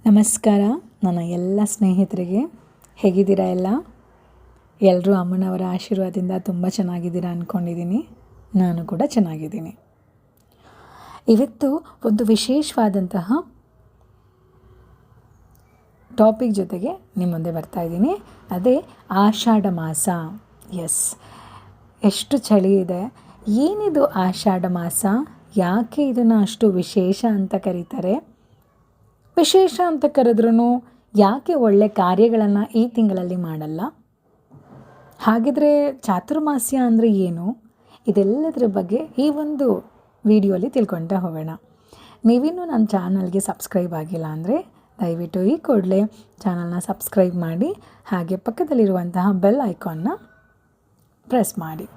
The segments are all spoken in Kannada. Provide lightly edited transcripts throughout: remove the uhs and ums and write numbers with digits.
ನಮಸ್ಕಾರ ನನ್ನ ಎಲ್ಲ ಸ್ನೇಹಿತರಿಗೆ. ಹೇಗಿದ್ದೀರಾ ಎಲ್ಲರೂ ಅಮ್ಮನವರ ಆಶೀರ್ವಾದದಿಂದ ತುಂಬ ಚೆನ್ನಾಗಿದ್ದೀರಾ ಅಂದ್ಕೊಂಡಿದ್ದೀನಿ. ನಾನು ಕೂಡ ಚೆನ್ನಾಗಿದ್ದೀನಿ. ಇವತ್ತು ಒಂದು ವಿಶೇಷವಾದಂತಹ ಟಾಪಿಕ್ ಜೊತೆಗೆ ನಿಮ್ಮ ಮುಂದೆ ಬರ್ತಾಯಿದ್ದೀನಿ. ಅದೇ ಆಷಾಢ ಮಾಸ. ಎಷ್ಟು ಚಳಿ ಇದೆ. ಏನಿದು ಆಷಾಢ ಮಾಸ? ಯಾಕೆ ಇದನ್ನು ಅಷ್ಟು ವಿಶೇಷ ಅಂತ ಕರೀತಾರೆ? ವಿಶೇಷ ಅಂತ ಕರೆದ್ರೂ ಯಾಕೆ ಒಳ್ಳೆ ಕಾರ್ಯಗಳನ್ನು ಈ ತಿಂಗಳಲ್ಲಿ ಮಾಡಲ್ಲ? ಹಾಗಿದ್ರೆ ಚಾತುರ್ಮಾಸ್ಯ ಅಂದರೆ ಏನು? ಇದೆಲ್ಲದರ ಬಗ್ಗೆ ಈ ಒಂದು ವಿಡಿಯೋಲಿ ತಿಳ್ಕೊಳ್ತಾ ಹೋಗೋಣ. ನೀವಿನ್ನೂ ನನ್ನ ಚಾನಲ್ಗೆ ಸಬ್ಸ್ಕ್ರೈಬ್ ಆಗಿಲ್ಲ ಅಂದರೆ ದಯವಿಟ್ಟು ಈ ಕೂಡಲೇ ಚಾನಲ್ನ ಸಬ್ಸ್ಕ್ರೈಬ್ ಮಾಡಿ, ಹಾಗೆ ಪಕ್ಕದಲ್ಲಿರುವಂತಹ ಬೆಲ್ ಐಕಾನ್ನ ಪ್ರೆಸ್ ಮಾಡಿ.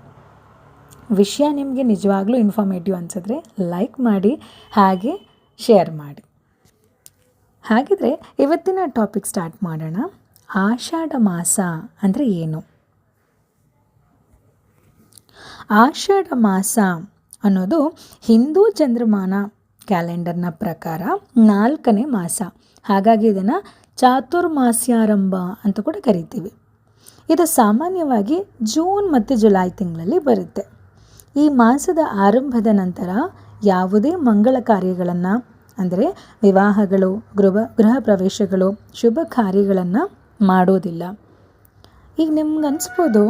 ವಿಷಯ ನಿಮಗೆ ನಿಜವಾಗ್ಲೂ ಇನ್ಫಾರ್ಮೇಟಿವ್ ಅನಿಸಿದ್ರೆ ಲೈಕ್ ಮಾಡಿ, ಹಾಗೆ ಶೇರ್ ಮಾಡಿ. ಹಾಗಿದ್ರೆ ಇವತ್ತಿನ ಟಾಪಿಕ್ ಸ್ಟಾರ್ಟ್ ಮಾಡೋಣ. ಆಷಾಢ ಮಾಸ ಅಂದರೆ ಏನು? ಆಷಾಢ ಮಾಸ ಅನ್ನೋದು ಹಿಂದೂ ಚಂದ್ರಮಾನ ಕ್ಯಾಲೆಂಡರ್ನ ಪ್ರಕಾರ 4ನೇ ಮಾಸ. ಹಾಗಾಗಿ ಇದನ್ನು ಚಾತುರ್ಮಾಸ್ಯಾರಂಭ ಅಂತ ಕೂಡ ಕರಿತೀವಿ. ಇದು ಸಾಮಾನ್ಯವಾಗಿ ಜೂನ್ ಮತ್ತು ಜುಲೈ ತಿಂಗಳಲ್ಲಿ ಬರುತ್ತೆ. ಈ ಮಾಸದ ಆರಂಭದ ನಂತರ ಯಾವುದೇ ಮಂಗಳ ಕಾರ್ಯಗಳನ್ನು, ಅಂದರೆ ವಿವಾಹಗಳು, ಗೃಹ ಪ್ರವೇಶಗಳು, ಶುಭ ಕಾರ್ಯಗಳನ್ನು ಮಾಡೋದಿಲ್ಲ. ಈಗ ನಿಮ್ಗೆ ಅನಿಸ್ಬೋದು,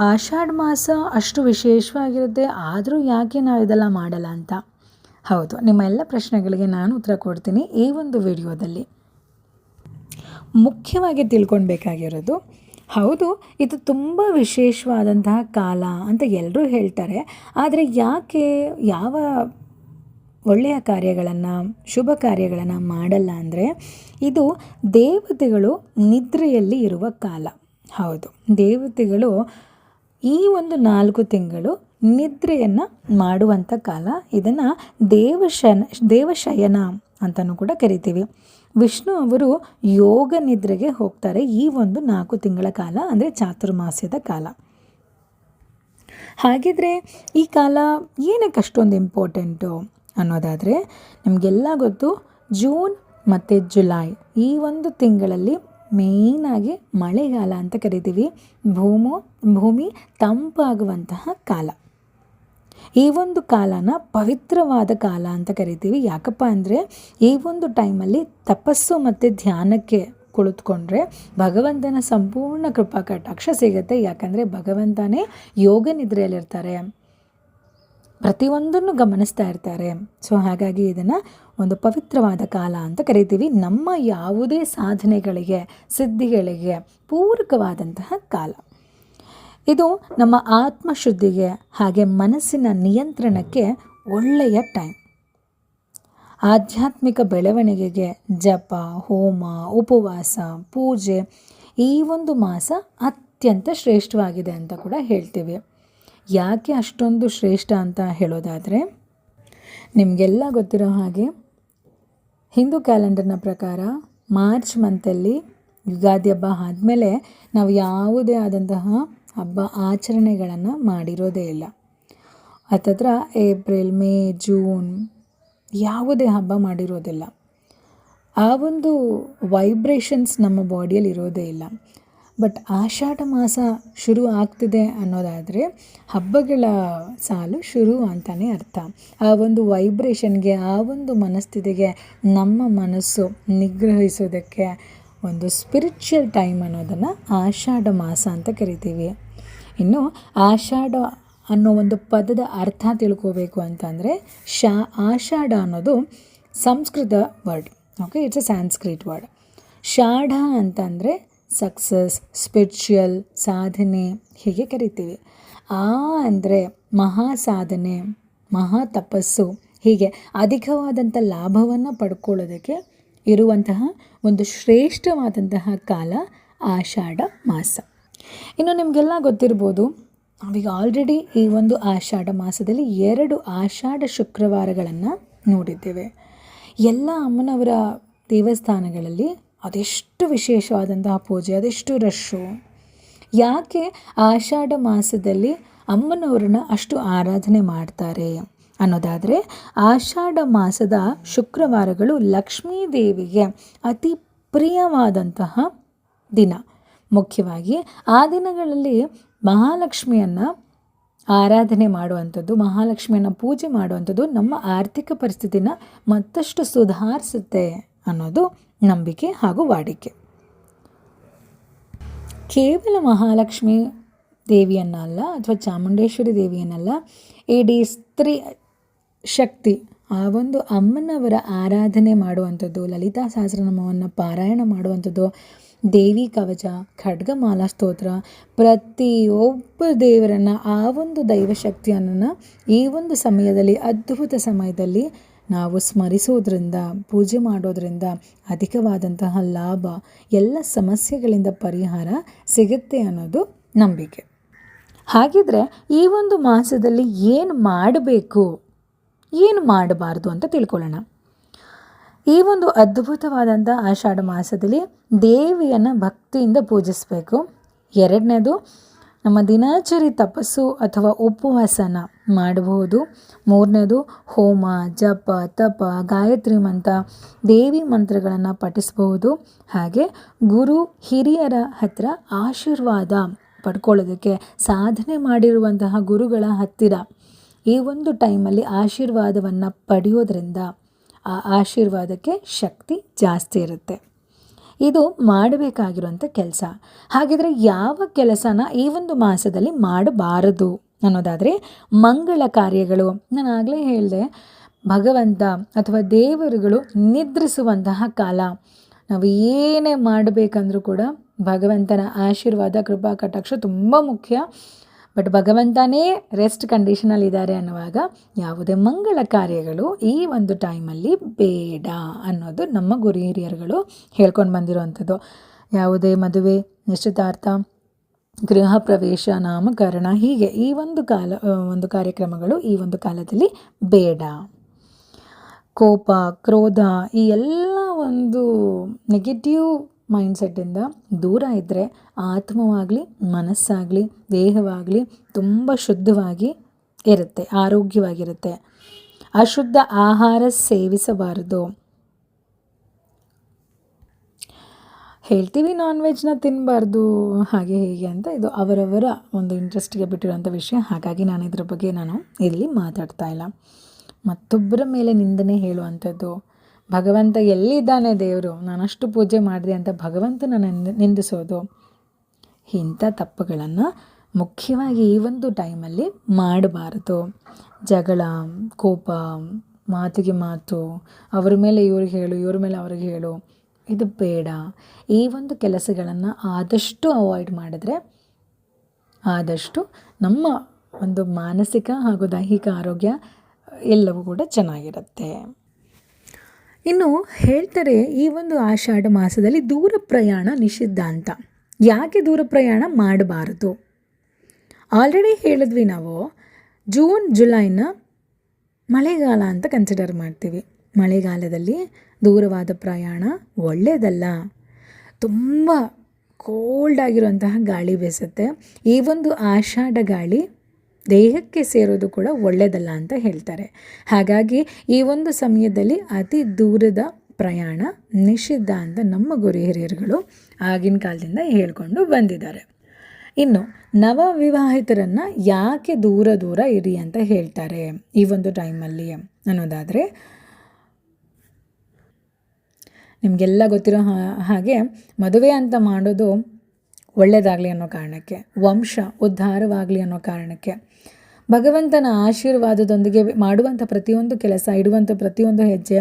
ಆಷಾಢ ಮಾಸ ಅಷ್ಟು ವಿಶೇಷವಾಗಿರುತ್ತೆ, ಆದರೂ ಯಾಕೆ ನಾವು ಇದೆಲ್ಲ ಮಾಡಲ್ಲ ಅಂತ. ಹೌದು, ನಿಮ್ಮ ಎಲ್ಲ ಪ್ರಶ್ನೆಗಳಿಗೆ ನಾನು ಉತ್ತರ ಕೊಡ್ತೀನಿ ಈ ಒಂದು ವಿಡಿಯೋದಲ್ಲಿ. ಮುಖ್ಯವಾಗಿ ತಿಳ್ಕೊಳ್ಬೇಕಾಗಿರೋದು, ಹೌದು ಇದು ತುಂಬ ವಿಶೇಷವಾದಂತಹ ಕಾಲ ಅಂತ ಎಲ್ಲರೂ ಹೇಳ್ತಾರೆ, ಆದರೆ ಯಾಕೆ ಯಾವ ಒಳ್ಳೆಯ ಕಾರ್ಯಗಳನ್ನು, ಶುಭ ಕಾರ್ಯಗಳನ್ನು ಮಾಡಲ್ಲ ಅಂದರೆ, ಇದು ದೇವತೆಗಳು ನಿದ್ರೆಯಲ್ಲಿ ಇರುವ ಕಾಲ. ಹೌದು, ದೇವತೆಗಳು ಈ ಒಂದು 4 ತಿಂಗಳು ನಿದ್ರೆಯನ್ನು ಮಾಡುವಂಥ ಕಾಲ. ಇದನ್ನು ದೇವಶಯನ ಅಂತಲೂ ಕೂಡ ಕರಿತೀವಿ. ವಿಷ್ಣು ಅವರು ಯೋಗ ನಿದ್ರೆಗೆ ಹೋಗ್ತಾರೆ ಈ ಒಂದು 4 ತಿಂಗಳ ಕಾಲ, ಅಂದರೆ ಚಾತುರ್ಮಾಸ್ಯದ ಕಾಲ. ಹಾಗಿದ್ರೆ ಈ ಕಾಲ ಏನಕ್ಕೆ ಅಷ್ಟೊಂದು ಇಂಪಾರ್ಟೆಂಟು ಅನ್ನೋದಾದರೆ, ನಮಗೆಲ್ಲ ಗೊತ್ತು, ಜೂನ್ ಮತ್ತು ಜುಲೈ ಈ ಒಂದು ತಿಂಗಳಲ್ಲಿ ಮೇಯ್ನಾಗಿ ಮಳೆಗಾಲ ಅಂತ ಕರಿತೀವಿ. ಭೂಮಿ ತಂಪಾಗುವಂತಹ ಕಾಲ. ಈ ಒಂದು ಕಾಲನ ಪವಿತ್ರವಾದ ಕಾಲ ಅಂತ ಕರಿತೀವಿ. ಯಾಕಪ್ಪ ಅಂದರೆ, ಈ ಒಂದು ಟೈಮಲ್ಲಿ ತಪಸ್ಸು ಮತ್ತು ಧ್ಯಾನಕ್ಕೆ ಕುಳಿತುಕೊಂಡ್ರೆ ಭಗವಂತನ ಸಂಪೂರ್ಣ ಕೃಪಾ ಕಟಾಕ್ಷ ಸಿಗುತ್ತೆ. ಯಾಕಂದರೆ ಭಗವಂತನೇ ಯೋಗ ನಿದ್ರೆಯಲ್ಲಿರ್ತಾರೆ, ಪ್ರತಿಯೊಂದನ್ನು ಗಮನಿಸ್ತಾ ಇರ್ತಾರೆ. ಸೊ ಹಾಗಾಗಿ ಇದನ್ನು ಒಂದು ಪವಿತ್ರವಾದ ಕಾಲ ಅಂತ ಕರಿತೀವಿ. ನಮ್ಮ ಯಾವುದೇ ಸಾಧನೆಗಳಿಗೆ, ಸಿದ್ಧಿಗಳಿಗೆ ಪೂರಕವಾದಂತಹ ಕಾಲ ಇದು. ನಮ್ಮ ಆತ್ಮಶುದ್ಧಿಗೆ ಹಾಗೆ ಮನಸ್ಸಿನ ನಿಯಂತ್ರಣಕ್ಕೆ ಒಳ್ಳೆಯ ಟೈಮ್. ಆಧ್ಯಾತ್ಮಿಕ ಬೆಳವಣಿಗೆಗೆ ಜಪ, ಹೋಮ, ಉಪವಾಸ, ಪೂಜೆ ಈ ಒಂದು ಮಾಸ ಅತ್ಯಂತ ಶ್ರೇಷ್ಠವಾಗಿದೆ ಅಂತ ಕೂಡ ಹೇಳ್ತೀವಿ. ಯಾಕೆ ಅಷ್ಟೊಂದು ಶ್ರೇಷ್ಠ ಅಂತ ಹೇಳೋದಾದರೆ, ನಿಮಗೆಲ್ಲ ಗೊತ್ತಿರೋ ಹಾಗೆ ಹಿಂದೂ ಕ್ಯಾಲೆಂಡರ್ನ ಪ್ರಕಾರ ಮಾರ್ಚ್ ಮಂತಲ್ಲಿ ಯುಗಾದಿ ಹಬ್ಬ ಆದಮೇಲೆ ನಾವು ಯಾವುದೇ ಆದಂತಹ ಹಬ್ಬ ಆಚರಣೆಗಳನ್ನು ಮಾಡಿರೋದೇ ಇಲ್ಲ. ಹತ್ತತ್ರ ಏಪ್ರಿಲ್, ಮೇ, ಜೂನ್ ಯಾವುದೇ ಹಬ್ಬ ಮಾಡಿರೋದಿಲ್ಲ. ಆ ಒಂದು ವೈಬ್ರೇಷನ್ಸ್ ನಮ್ಮ ಬಾಡಿಯಲ್ಲಿ ಇರೋದೇ ಇಲ್ಲ. ಬಟ್ ಆಷಾಢ ಮಾಸ ಶುರು ಆಗ್ತಿದೆ ಅನ್ನೋದಾದರೆ ಹಬ್ಬಗಳ ಸಾಲು ಶುರು ಅಂತಲೇ ಅರ್ಥ. ಆ ಒಂದು ವೈಬ್ರೇಷನ್ಗೆ, ಆ ಒಂದು ಮನಸ್ಥಿತಿಗೆ ನಮ್ಮ ಮನಸ್ಸು ನಿಗ್ರಹಿಸೋದಕ್ಕೆ ಒಂದು ಸ್ಪಿರಿಚುವಲ್ ಟೈಮ್ ಅನ್ನೋದನ್ನು ಆಷಾಢ ಮಾಸ ಅಂತ ಕರಿತೀವಿ. ಇನ್ನು ಆಷಾಢ ಅನ್ನೋ ಒಂದು ಪದದ ಅರ್ಥ ತಿಳ್ಕೋಬೇಕು ಅಂತಂದರೆ, ಆಷಾಢ ಅನ್ನೋದು Sanskrit word. Okay, it's a Sanskrit word. ಷಾಢ ಅಂತಂದರೆ ಸಕ್ಸಸ್, ಸ್ಪಿರಿಚುವಲ್, ಸಾಧನೆ ಹೀಗೆ ಕರಿತೀವಿ. ಅಂದರೆ ಮಹಾ ಸಾಧನೆ, ಮಹಾ ತಪಸ್ಸು, ಹೀಗೆ ಅಧಿಕವಾದಂಥ ಲಾಭವನ್ನು ಪಡ್ಕೊಳ್ಳೋದಕ್ಕೆ ಇರುವಂತಹ ಒಂದು ಶ್ರೇಷ್ಠವಾದಂತಹ ಕಾಲ ಆಷಾಢ ಮಾಸ. ಇನ್ನು ನಿಮಗೆಲ್ಲ ಗೊತ್ತಿರ್ಬೋದು, ನಾವೀಗ ಆಲ್ರೆಡಿ ಈ ಒಂದು ಆಷಾಢ ಮಾಸದಲ್ಲಿ 2 ಆಷಾಢ ಶುಕ್ರವಾರಗಳನ್ನು ನೋಡಿದ್ದೇವೆ. ಎಲ್ಲ ಅಮ್ಮನವರ ದೇವಸ್ಥಾನಗಳಲ್ಲಿ ಅದೆಷ್ಟು ವಿಶೇಷವಾದಂತಹ ಪೂಜೆ, ಅದೆಷ್ಟು ರಶ್ಶು. ಯಾಕೆ ಆಷಾಢ ಮಾಸದಲ್ಲಿ ಅಮ್ಮನವ್ರನ್ನ ಅಷ್ಟು ಆರಾಧನೆ ಮಾಡ್ತಾರೆ ಅನ್ನೋದಾದರೆ ಆಷಾಢ ಮಾಸದ ಶುಕ್ರವಾರಗಳು ಲಕ್ಷ್ಮೀ ದೇವಿಗೆ ಅತಿ ಪ್ರಿಯವಾದಂತಹ ದಿನ. ಮುಖ್ಯವಾಗಿ ಆ ದಿನಗಳಲ್ಲಿ ಮಹಾಲಕ್ಷ್ಮಿಯನ್ನು ಆರಾಧನೆ ಮಾಡುವಂಥದ್ದು, ಮಹಾಲಕ್ಷ್ಮಿಯನ್ನು ಪೂಜೆ ಮಾಡುವಂಥದ್ದು ನಮ್ಮ ಆರ್ಥಿಕ ಪರಿಸ್ಥಿತಿನ ಮತ್ತಷ್ಟು ಸುಧಾರಿಸುತ್ತೆ ಅನ್ನೋದು ನಂಬಿಕೆ ಹಾಗೂ ವಾಡಿಕೆ. ಕೇವಲ ಮಹಾಲಕ್ಷ್ಮಿ ದೇವಿಯನ್ನಲ್ಲ ಅಥವಾ ಚಾಮುಂಡೇಶ್ವರಿ ದೇವಿಯನ್ನಲ್ಲ, ಇಡೀ ಸ್ತ್ರೀ ಶಕ್ತಿ ಆ ಒಂದು ಅಮ್ಮನವರ ಆರಾಧನೆ ಮಾಡುವಂಥದ್ದು, ಲಲಿತಾ ಸಹಸ್ರನಾಮವನ್ನು ಪಾರಾಯಣ ಮಾಡುವಂಥದ್ದು, ದೇವಿ ಕವಚ, ಖಡ್ಗಮಾಲಾ ಸ್ತೋತ್ರ, ಪ್ರತಿಯೊಬ್ಬ ದೇವರನ್ನು ಆ ಒಂದು ದೈವಶಕ್ತಿಯನ್ನು ಈ ಒಂದು ಸಮಯದಲ್ಲಿ, ಅದ್ಭುತ ಸಮಯದಲ್ಲಿ ನಾವು ಸ್ಮರಿಸೋದ್ರಿಂದ, ಪೂಜೆ ಮಾಡೋದ್ರಿಂದ ಅಧಿಕವಾದಂತಹ ಲಾಭ, ಎಲ್ಲ ಸಮಸ್ಯೆಗಳಿಂದ ಪರಿಹಾರ ಸಿಗುತ್ತೆ ಅನ್ನೋದು ನಂಬಿಕೆ. ಹಾಗಿದ್ರೆ ಈ ಒಂದು ಮಾಸದಲ್ಲಿ ಏನು ಮಾಡಬೇಕು, ಏನು ಮಾಡಬಾರ್ದು ಅಂತ ತಿಳ್ಕೊಳ್ಳೋಣ. ಈ ಒಂದು ಅದ್ಭುತವಾದಂಥ ಆಷಾಢ ಮಾಸದಲ್ಲಿ ದೇವಿಯನ್ನು ಭಕ್ತಿಯಿಂದ ಪೂಜಿಸಬೇಕು. ಎರಡನೇದು, ನಮ್ಮ ದಿನಚರಿ ತಪಸ್ಸು ಅಥವಾ ಉಪವಾಸನ ಮಾಡಬಹುದು. ಮೂರನೇದು, ಹೋಮ, ಜಪ, ತಪ, ಗಾಯತ್ರಿ ಮಂತ್ರ, ದೇವಿ ಮಂತ್ರಗಳನ್ನು ಪಠಿಸಬಹುದು. ಹಾಗೆ ಗುರು ಹಿರಿಯರ ಹತ್ತಿರ ಆಶೀರ್ವಾದ ಪಡ್ಕೊಳ್ಳೋದಕ್ಕೆ, ಸಾಧನೆ ಮಾಡಿರುವಂತಹ ಗುರುಗಳ ಹತ್ತಿರ ಈ ಒಂದು ಟೈಮಲ್ಲಿ ಆಶೀರ್ವಾದವನ್ನು ಪಡೆಯೋದ್ರಿಂದ ಆ ಆಶೀರ್ವಾದಕ್ಕೆ ಶಕ್ತಿ ಜಾಸ್ತಿ ಇರುತ್ತೆ. ಇದು ಮಾಡಬೇಕಾಗಿರುವಂಥ ಕೆಲಸ. ಹಾಗಿದ್ರೆ ಯಾವ ಕೆಲಸನ ಈ ಒಂದು ಮಾಸದಲ್ಲಿ ಮಾಡಬಾರದು ಅನ್ನೋದಾದರೆ, ಮಂಗಳ ಕಾರ್ಯಗಳು. ನಾನು ಆಗಲೇ ಹೇಳಿದೆ, ಭಗವಂತ ಅಥವಾ ದೇವರುಗಳು ನಿದ್ರಿಸುವಂತಹ ಕಾಲ. ನಾವು ಏನೇ ಮಾಡಬೇಕಂದ್ರೂ ಕೂಡ ಭಗವಂತನ ಆಶೀರ್ವಾದ, ಕೃಪಾ ಕಟಾಕ್ಷ ತುಂಬ ಮುಖ್ಯ. ಬಟ್ ಭಗವಂತನೇ ರೆಸ್ಟ್ ಕಂಡೀಷನಲ್ಲಿ ಇದ್ದಾರೆ ಅನ್ನುವಾಗ ಯಾವುದೇ ಮಂಗಳ ಕಾರ್ಯಗಳು ಈ ಒಂದು ಟೈಮಲ್ಲಿ ಬೇಡ ಅನ್ನೋದು ನಮ್ಮ ಗುರು ಹಿರಿಯರುಗಳು ಹೇಳ್ಕೊಂಡು ಬಂದಿರುವಂಥದ್ದು. ಯಾವುದೇ ಮದುವೆ, ನಿಶ್ಚಿತಾರ್ಥ, ಗೃಹ ಪ್ರವೇಶ, ನಾಮಕರಣ, ಹೀಗೆ ಈ ಒಂದು ಕಾರ್ಯಕ್ರಮಗಳು ಈ ಒಂದು ಕಾಲದಲ್ಲಿ ಬೇಡ. ಕೋಪ, ಕ್ರೋಧ, ಈ ಎಲ್ಲ ಒಂದು ನೆಗೆಟಿವ್ ಮೈಂಡ್ಸೆಟ್ಟಿಂದ ದೂರ ಇದ್ದರೆ ಆತ್ಮವಾಗಲಿ, ಮನಸ್ಸಾಗಲಿ, ದೇಹವಾಗಲಿ ತುಂಬ ಶುದ್ಧವಾಗಿ ಇರುತ್ತೆ, ಆರೋಗ್ಯವಾಗಿರುತ್ತೆ. ಅಶುದ್ಧ ಆಹಾರ ಸೇವಿಸಬಾರದು. ಹೇಳ್ತೀವಿ ನಾನ್ ವೆಜ್ನ ತಿನ್ನಬಾರ್ದು ಹಾಗೆ ಹೀಗೆ ಅಂತ, ಇದು ಅವರವರ ಒಂದು ಇಂಟ್ರೆಸ್ಟಿಗೆ ಬಿಟ್ಟಿರೋಂಥ ವಿಷಯ. ಹಾಗಾಗಿ ನಾನು ಇದ್ರ ಬಗ್ಗೆ ಇಲ್ಲಿ ಮಾತಾಡ್ತಾ ಇಲ್ಲ. ಮತ್ತೊಬ್ಬರ ಮೇಲೆ ನಿಂದನೆ ಹೇಳುವಂಥದ್ದು, ಭಗವಂತ ಎಲ್ಲಿದ್ದಾನೆ ದೇವರು, ನಾನಷ್ಟು ಪೂಜೆ ಮಾಡಿದೆ ಅಂತ ಭಗವಂತನ ನಿಂದಿಸೋದು, ಇಂಥ ತಪ್ಪುಗಳನ್ನು ಮುಖ್ಯವಾಗಿ ಈ ಒಂದು ಟೈಮಲ್ಲಿ ಮಾಡಬಾರದು. ಜಗಳ, ಕೋಪ, ಮಾತಿಗೆ ಮಾತು, ಅವ್ರ ಮೇಲೆ ಇವ್ರಿಗೆ ಹೇಳು, ಇವ್ರ ಮೇಲೆ ಅವ್ರಿಗೆ ಹೇಳು, ಇದು ಬೇಡ. ಈ ಒಂದು ಕೆಲಸಗಳನ್ನು ಆದಷ್ಟು ಅವಾಯ್ಡ್ ಮಾಡಿದ್ರೆ ಆದಷ್ಟು ನಮ್ಮ ಒಂದು ಮಾನಸಿಕ ಹಾಗೂ ದೈಹಿಕ ಆರೋಗ್ಯ ಎಲ್ಲವೂ ಕೂಡ ಚೆನ್ನಾಗಿರುತ್ತೆ. ಇನ್ನು ಹೇಳ್ತಾರೆ, ಈ ಒಂದು ಆಷಾಢ ಮಾಸದಲ್ಲಿ ದೂರ ಪ್ರಯಾಣ ನಿಷಿದ್ಧ ಅಂತ. ಯಾಕೆ ದೂರ ಪ್ರಯಾಣ ಮಾಡಬಾರದು? ಆಲ್ರೆಡಿ ಹೇಳಿದ್ವಿ ನಾವು, ಜೂನ್ ಜುಲೈನ ಮಳೆಗಾಲ ಅಂತ ಕನ್ಸಿಡರ್ ಮಾಡ್ತೀವಿ. ಮಳೆಗಾಲದಲ್ಲಿ ದೂರವಾದ ಪ್ರಯಾಣ ಒಳ್ಳೆಯದಲ್ಲ. ತುಂಬ ಕೋಲ್ಡ್ ಆಗಿರುವಂತಹ ಗಾಳಿ ಬೀಸುತ್ತೆ. ಈ ಒಂದು ಆಷಾಢ ಗಾಳಿ ದೇಹಕ್ಕೆ ಸೇರೋದು ಕೂಡ ಒಳ್ಳೆಯದಲ್ಲ ಅಂತ ಹೇಳ್ತಾರೆ. ಹಾಗಾಗಿ ಈ ಒಂದು ಸಮಯದಲ್ಲಿ ಅತಿ ದೂರದ ಪ್ರಯಾಣ ನಿಷಿದ್ಧ ಅಂತ ನಮ್ಮ ಗುರು ಹಿರಿಯರುಗಳು ಆಗಿನ ಕಾಲದಿಂದ ಹೇಳ್ಕೊಂಡು ಬಂದಿದ್ದಾರೆ. ಇನ್ನು ನವವಿವಾಹಿತರನ್ನು ಯಾಕೆ ದೂರ ಇರಿ ಅಂತ ಹೇಳ್ತಾರೆ ಈ ಒಂದು ಟೈಮಲ್ಲಿ ಅನ್ನೋದಾದರೆ, ನಿಮಗೆಲ್ಲ ಗೊತ್ತಿರೋ ಹಾಗೆ ಮದುವೆ ಅಂತ ಮಾಡೋದು ಒಳ್ಳೆಯದಾಗಲಿ ಅನ್ನೋ ಕಾರಣಕ್ಕೆ, ವಂಶ ಉದ್ಧಾರವಾಗಲಿ ಅನ್ನೋ ಕಾರಣಕ್ಕೆ, ಭಗವಂತನ ಆಶೀರ್ವಾದದೊಂದಿಗೆ ಮಾಡುವಂಥ ಪ್ರತಿಯೊಂದು ಕೆಲಸ, ಇಡುವಂಥ ಪ್ರತಿಯೊಂದು ಹೆಜ್ಜೆ,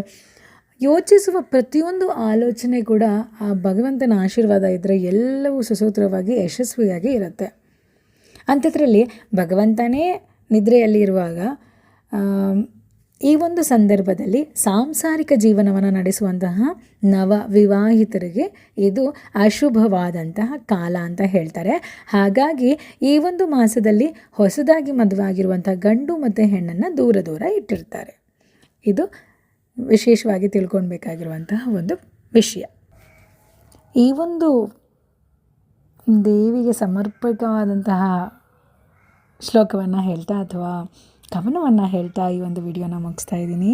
ಯೋಚಿಸುವ ಪ್ರತಿಯೊಂದು ಆಲೋಚನೆ ಕೂಡ ಆ ಭಗವಂತನ ಆಶೀರ್ವಾದ ಇದ್ದರೆ ಎಲ್ಲವೂ ಸುಸೂತ್ರವಾಗಿ ಯಶಸ್ವಿಯಾಗಿ ಇರುತ್ತೆ. ಅಂಥದ್ರಲ್ಲಿ ಭಗವಂತನೇ ನಿದ್ರೆಯಲ್ಲಿ ಇರುವಾಗ ಈ ಒಂದು ಸಂದರ್ಭದಲ್ಲಿ ಸಾಂಸಾರಿಕ ಜೀವನವನ್ನು ನಡೆಸುವಂತಹ ನವ ವಿವಾಹಿತರಿಗೆ ಇದು ಅಶುಭವಾದಂತಹ ಕಾಲ ಅಂತ ಹೇಳ್ತಾರೆ. ಹಾಗಾಗಿ ಈ ಒಂದು ಮಾಸದಲ್ಲಿ ಹೊಸದಾಗಿ ಮದುವೆಯಾಗಿರುವಂಥ ಗಂಡು ಮತ್ತು ಹೆಣ್ಣನ್ನು ದೂರ ಇಟ್ಟಿರ್ತಾರೆ. ಇದು ವಿಶೇಷವಾಗಿ ತಿಳ್ಕೊಳ್ಬೇಕಾಗಿರುವಂತಹ ಒಂದು ವಿಷಯ. ಈ ಒಂದು ದೇವಿಗೆ ಸಮರ್ಪಕವಾದಂತಹ ಶ್ಲೋಕವನ್ನು ಹೇಳ್ತಾ ಅಥವಾ ಕವನವನ್ನು ಹೇಳ್ತಾ ಈ ಒಂದು ವಿಡಿಯೋನ ಮುಗಿಸ್ತಾ ಇದ್ದೀನಿ.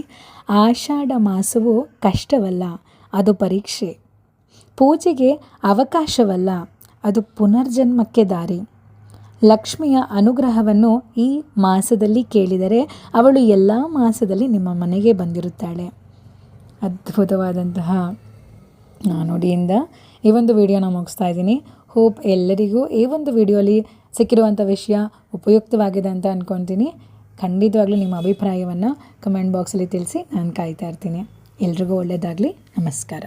ಆಷಾಢ ಮಾಸವು ಕಷ್ಟವಲ್ಲ, ಅದು ಪರೀಕ್ಷೆ. ಪೂಜೆಗೆ ಅವಕಾಶವಲ್ಲ, ಅದು ಪುನರ್ಜನ್ಮಕ್ಕೆ ದಾರಿ. ಲಕ್ಷ್ಮಿಯ ಅನುಗ್ರಹವನ್ನು ಈ ಮಾಸದಲ್ಲಿ ಕೇಳಿದರೆ ಅವಳು ಎಲ್ಲ ಮಾಸದಲ್ಲಿ ನಿಮ್ಮ ಮನೆಗೆ ಬಂದಿರುತ್ತಾಳೆ. ಅದ್ಭುತವಾದಂತಹ ನುಡಿಯಿಂದ ಈ ಒಂದು ವಿಡಿಯೋನ ಮುಗಿಸ್ತಾ ಇದ್ದೀನಿ. ಹೋಪ್ ಎಲ್ಲರಿಗೂ ಈ ಒಂದು ವಿಡಿಯೋಲಿ ಸಿಕ್ಕಿರುವಂಥ ವಿಷಯ ಉಪಯುಕ್ತವಾಗಿದೆ ಅಂತ ಅಂದ್ಕೊತೀನಿ. ಖಂಡಿತವಾಗ್ಲೂ ನಿಮ್ಮ ಅಭಿಪ್ರಾಯವನ್ನು ಕಮೆಂಟ್ ಬಾಕ್ಸಲ್ಲಿ ತಿಳಿಸಿ, ನಾನು ಕಾಯ್ತಾ ಇರ್ತೀನಿ. ಎಲ್ರಿಗೂ ಒಳ್ಳೆಯದಾಗಲಿ. ನಮಸ್ಕಾರ.